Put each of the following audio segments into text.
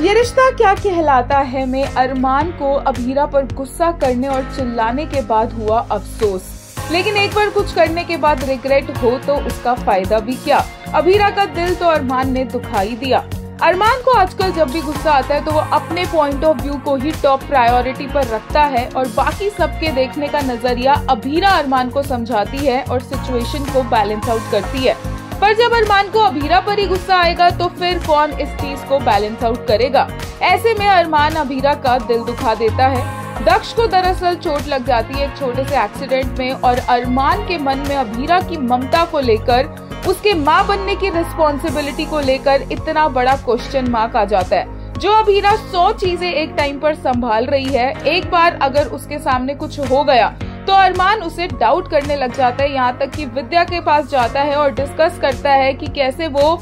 ये रिश्ता क्या कहलाता है में अरमान को अभीरा पर गुस्सा करने और चिल्लाने के बाद हुआ अफसोस। लेकिन एक बार कुछ करने के बाद रिग्रेट हो तो उसका फायदा भी क्या। अभीरा का दिल तो अरमान ने दुखा ही दिया। अरमान को आजकल जब भी गुस्सा आता है तो वो अपने पॉइंट ऑफ व्यू को ही टॉप प्रायोरिटी पर रखता है और बाकी सबके देखने का नजरिया अभीरा अरमान को समझाती है और सिचुएशन को बैलेंस आउट करती है। पर जब अरमान को अभीरा पर ही गुस्सा आएगा तो फिर कौन इस चीज को बैलेंस आउट करेगा। ऐसे में अरमान अभीरा का दिल दुखा देता है। दक्ष को दरअसल चोट लग जाती है एक छोटे से एक्सीडेंट में और अरमान के मन में अभीरा की ममता को लेकर, उसके माँ बनने की रिस्पॉन्सिबिलिटी को लेकर इतना बड़ा क्वेश्चन मार्क आ जाता है। जो अभीरा 100 चीजें एक टाइम पर संभाल रही है, एक बार अगर उसके सामने कुछ हो गया तो अरमान उसे डाउट करने लग जाता है। यहाँ तक कि विद्या के पास जाता है और डिस्कस करता है कि कैसे वो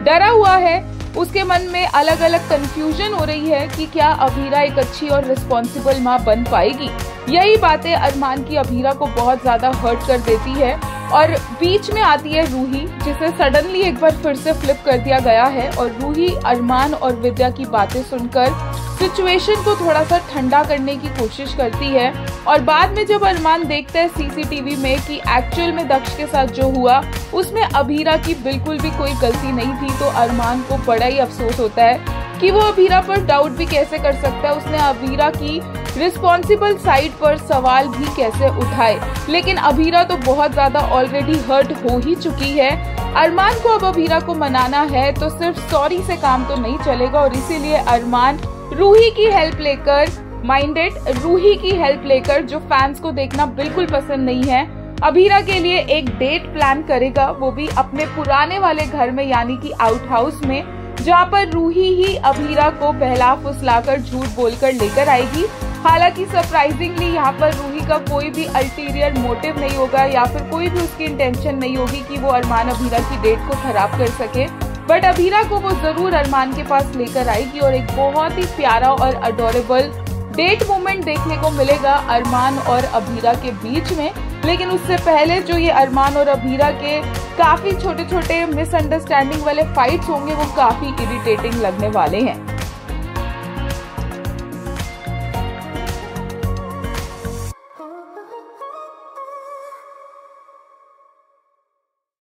डरा हुआ है। उसके मन में अलग अलग कंफ्यूजन हो रही है कि क्या अभीरा एक अच्छी और रिस्पॉन्सिबल माँ बन पाएगी। यही बातें अरमान की अभीरा को बहुत ज्यादा हर्ट कर देती है और बीच में आती है रूही, जिसे सडनली एक बार फिर से फ्लिप कर दिया गया है और रूही अरमान और विद्या की बातें सुनकर सिचुएशन को थोड़ा सा ठंडा करने की कोशिश करती है। और बाद में जब अरमान देखता है सीसीटीवी में कि एक्चुअल में दक्ष के साथ जो हुआ उसमें अभीरा की बिल्कुल भी कोई गलती नहीं थी, तो अरमान को बड़ा ही अफसोस होता है कि वो अभीरा पर डाउट भी कैसे कर सकता है। उसने अभीरा की रिस्पॉन्सिबल साइड पर सवाल भी कैसे उठाए। लेकिन अभीरा तो बहुत ज्यादा ऑलरेडी हर्ट हो ही चुकी है। अरमान को अब अभीरा को मनाना है तो सिर्फ सॉरी से काम तो नहीं चलेगा और इसीलिए अरमान रूही की हेल्प लेकर जो फैंस को देखना बिल्कुल पसंद नहीं है, अभीरा के लिए एक डेट प्लान करेगा, वो भी अपने पुराने वाले घर में यानी कि आउट हाउस में, जहाँ पर रूही ही अभीरा को बहला फुसलाकर झूठ बोलकर लेकर आएगी। हालांकि सरप्राइजिंगली यहाँ पर रूही का कोई भी अल्टीरियर मोटिव नहीं होगा या फिर कोई भी उसकी इंटेंशन नहीं होगी कि वो अरमान अभीरा की डेट को खराब कर सके, बट अभीरा को वो जरूर अरमान के पास लेकर आएगी और एक बहुत ही प्यारा और अडोरेबल डेट मोमेंट देखने को मिलेगा अरमान और अभीरा के बीच में। लेकिन उससे पहले जो ये अरमान और अभीरा के काफी छोटे छोटे मिसअंडरस्टैंडिंग वाले फाइट्स होंगे वो काफी इरिटेटिंग लगने वाले हैं।